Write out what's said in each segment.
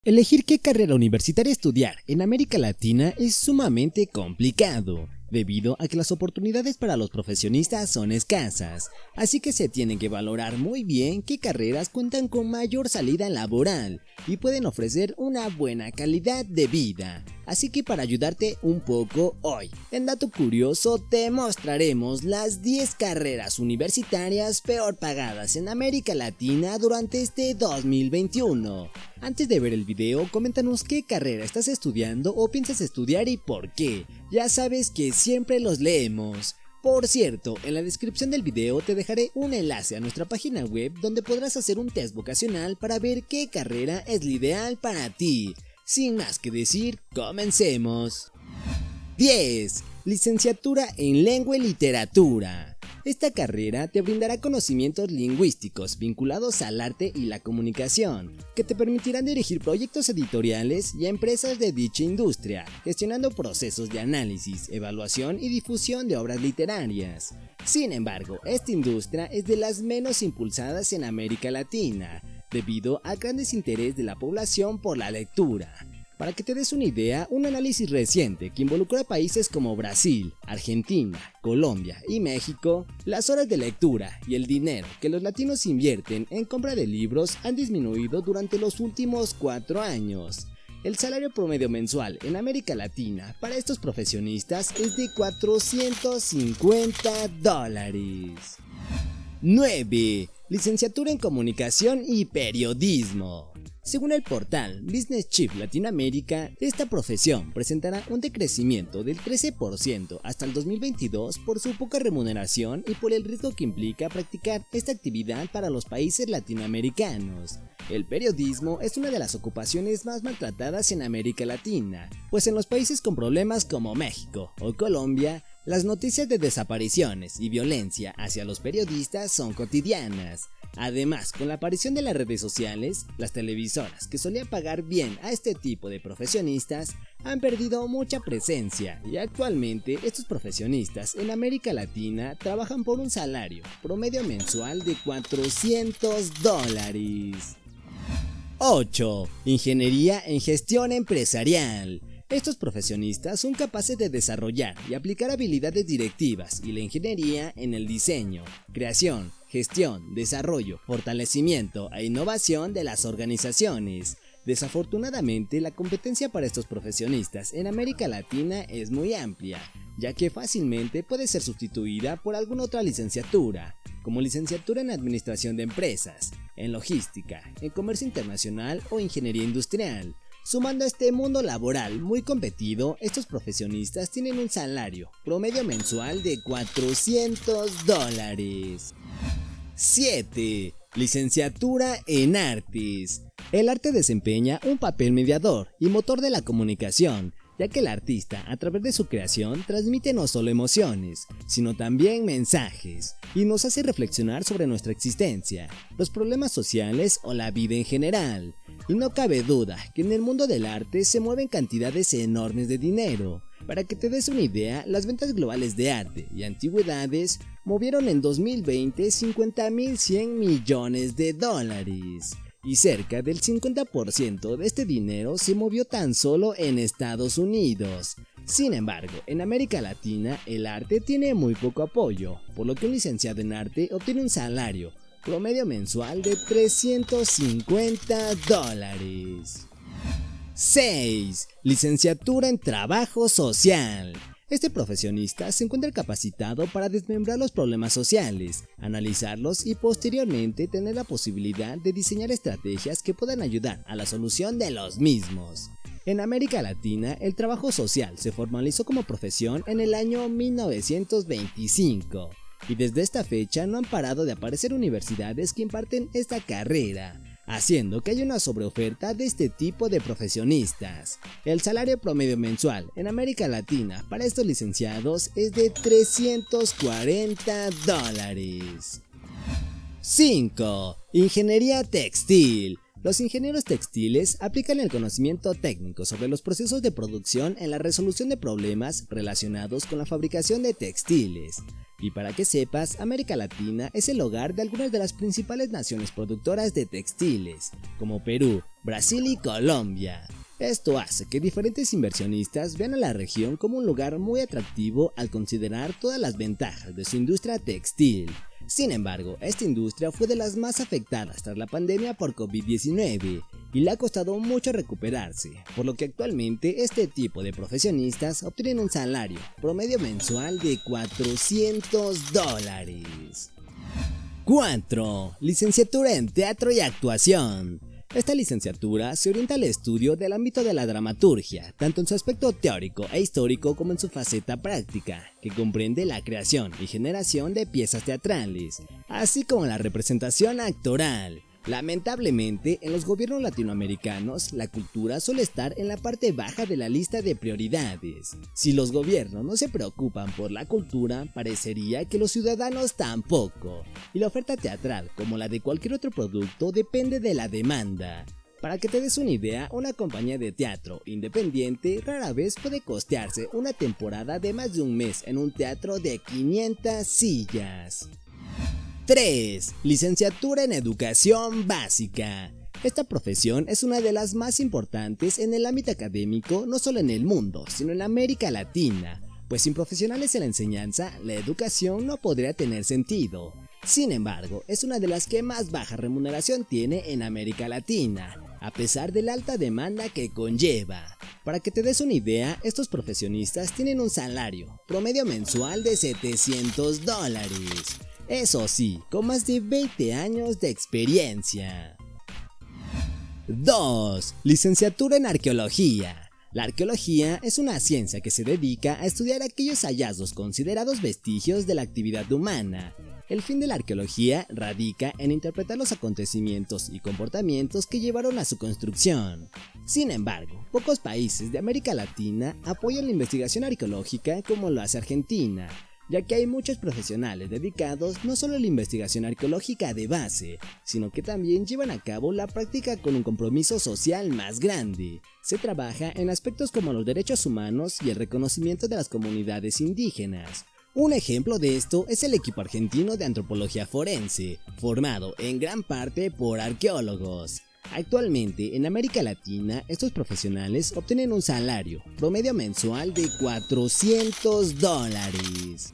Elegir qué carrera universitaria estudiar en América Latina es sumamente complicado, debido a que las oportunidades para los profesionistas son escasas, así que se tienen que valorar muy bien qué carreras cuentan con mayor salida laboral y pueden ofrecer una buena calidad de vida. Así que para ayudarte un poco hoy, en Dato Curioso te mostraremos las 10 carreras universitarias peor pagadas en América Latina durante este 2021. Antes de ver el video, coméntanos qué carrera estás estudiando o piensas estudiar y por qué. Ya sabes que siempre los leemos. Por cierto, en la descripción del video te dejaré un enlace a nuestra página web donde podrás hacer un test vocacional para ver qué carrera es la ideal para ti. Sin más que decir, comencemos. 10. Licenciatura en Lengua y Literatura. Esta carrera te brindará conocimientos lingüísticos vinculados al arte y la comunicación, que te permitirán dirigir proyectos editoriales y empresas de dicha industria, gestionando procesos de análisis, evaluación y difusión de obras literarias. Sin embargo, esta industria es de las menos impulsadas en América Latina, debido al gran desinterés de la población por la lectura. Para que te des una idea, un análisis reciente que involucró a países como Brasil, Argentina, Colombia y México, las horas de lectura y el dinero que los latinos invierten en compra de libros han disminuido durante los últimos 4 años. El salario promedio mensual en América Latina para estos profesionistas es de $450. 9. Licenciatura en Comunicación y Periodismo. Según el portal Business Chief Latinoamérica, esta profesión presentará un decrecimiento del 13% hasta el 2022 por su poca remuneración y por el riesgo que implica practicar esta actividad para los países latinoamericanos. El periodismo es una de las ocupaciones más maltratadas en América Latina, pues en los países con problemas como México o Colombia, las noticias de desapariciones y violencia hacia los periodistas son cotidianas. Además, con la aparición de las redes sociales, las televisoras que solían pagar bien a este tipo de profesionistas han perdido mucha presencia y actualmente estos profesionistas en América Latina trabajan por un salario promedio mensual de $400. 8. Ingeniería en Gestión Empresarial. Estos profesionistas son capaces de desarrollar y aplicar habilidades directivas y la ingeniería en el diseño, creación, gestión, desarrollo, fortalecimiento e innovación de las organizaciones. Desafortunadamente, la competencia para estos profesionistas en América Latina es muy amplia, ya que fácilmente puede ser sustituida por alguna otra licenciatura, como licenciatura en Administración de Empresas, en Logística, en Comercio Internacional o Ingeniería Industrial. Sumando a este mundo laboral muy competido, estos profesionistas tienen un salario promedio mensual de $400. 7. Licenciatura en Artes. El arte desempeña un papel mediador y motor de la comunicación, ya que el artista, a través de su creación, transmite no solo emociones, sino también mensajes, y nos hace reflexionar sobre nuestra existencia, los problemas sociales o la vida en general. Y no cabe duda que en el mundo del arte se mueven cantidades enormes de dinero. Para que te des una idea, las ventas globales de arte y antigüedades movieron en 2020 $50.100 millones, y cerca del 50% de este dinero se movió tan solo en Estados Unidos. Sin embargo, en América Latina el arte tiene muy poco apoyo, por lo que un licenciado en arte obtiene un salario promedio mensual de $350. 6. Licenciatura en Trabajo Social. Este profesionista se encuentra capacitado para desmembrar los problemas sociales, analizarlos y posteriormente tener la posibilidad de diseñar estrategias que puedan ayudar a la solución de los mismos. En América Latina, el trabajo social se formalizó como profesión en el año 1925. Y desde esta fecha no han parado de aparecer universidades que imparten esta carrera, haciendo que haya una sobreoferta de este tipo de profesionistas. El salario promedio mensual en América Latina para estos licenciados es de $340. 5. Ingeniería textil. Los ingenieros textiles aplican el conocimiento técnico sobre los procesos de producción en la resolución de problemas relacionados con la fabricación de textiles. Y para que sepas, América Latina es el hogar de algunas de las principales naciones productoras de textiles, como Perú, Brasil y Colombia. Esto hace que diferentes inversionistas vean a la región como un lugar muy atractivo al considerar todas las ventajas de su industria textil. Sin embargo, esta industria fue de las más afectadas tras la pandemia por COVID-19 y le ha costado mucho recuperarse, por lo que actualmente este tipo de profesionistas obtienen un salario promedio mensual de $400. 4. Licenciatura en Teatro y Actuación. Esta licenciatura se orienta al estudio del ámbito de la dramaturgia, tanto en su aspecto teórico e histórico como en su faceta práctica, que comprende la creación y generación de piezas teatrales, así como la representación actoral. Lamentablemente, en los gobiernos latinoamericanos, la cultura suele estar en la parte baja de la lista de prioridades. Si los gobiernos no se preocupan por la cultura, parecería que los ciudadanos tampoco, y la oferta teatral, como la de cualquier otro producto, depende de la demanda. Para que te des una idea, una compañía de teatro independiente rara vez puede costearse una temporada de más de un mes en un teatro de 500 sillas. 3. Licenciatura en Educación Básica. Esta profesión es una de las más importantes en el ámbito académico, no solo en el mundo, sino en América Latina, pues sin profesionales en la enseñanza, la educación no podría tener sentido. Sin embargo, es una de las que más baja remuneración tiene en América Latina, a pesar de la alta demanda que conlleva. Para que te des una idea, estos profesionistas tienen un salario promedio mensual de $700. Eso sí, con más de 20 años de experiencia. 2. Licenciatura en Arqueología. La arqueología es una ciencia que se dedica a estudiar aquellos hallazgos considerados vestigios de la actividad humana. El fin de la arqueología radica en interpretar los acontecimientos y comportamientos que llevaron a su construcción. Sin embargo, pocos países de América Latina apoyan la investigación arqueológica como lo hace Argentina, ya que hay muchos profesionales dedicados no solo a la investigación arqueológica de base, sino que también llevan a cabo la práctica con un compromiso social más grande. Se trabaja en aspectos como los derechos humanos y el reconocimiento de las comunidades indígenas. Un ejemplo de esto es el equipo argentino de antropología forense, formado en gran parte por arqueólogos. Actualmente, en América Latina, estos profesionales obtienen un salario promedio mensual de $400.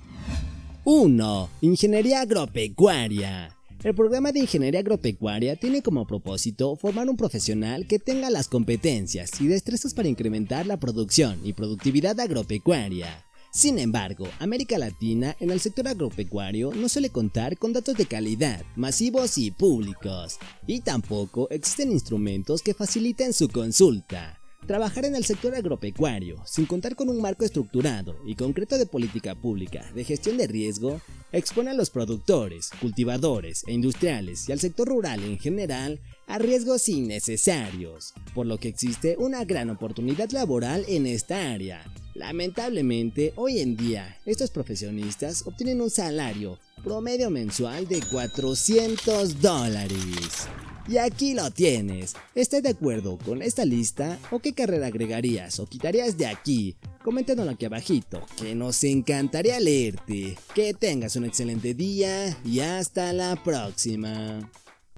1. Ingeniería agropecuaria. El programa de Ingeniería Agropecuaria tiene como propósito formar un profesional que tenga las competencias y destrezas para incrementar la producción y productividad agropecuaria. Sin embargo, América Latina en el sector agropecuario no suele contar con datos de calidad, masivos y públicos, y tampoco existen instrumentos que faciliten su consulta. Trabajar en el sector agropecuario, sin contar con un marco estructurado y concreto de política pública de gestión de riesgo, expone a los productores, cultivadores e industriales y al sector rural en general a riesgos innecesarios, por lo que existe una gran oportunidad laboral en esta área. Lamentablemente, hoy en día, estos profesionistas obtienen un salario promedio mensual de $400. Y aquí lo tienes. ¿Estás de acuerdo con esta lista o qué carrera agregarías o quitarías de aquí? Coméntanos aquí abajito, que nos encantaría leerte. Que tengas un excelente día y hasta la próxima.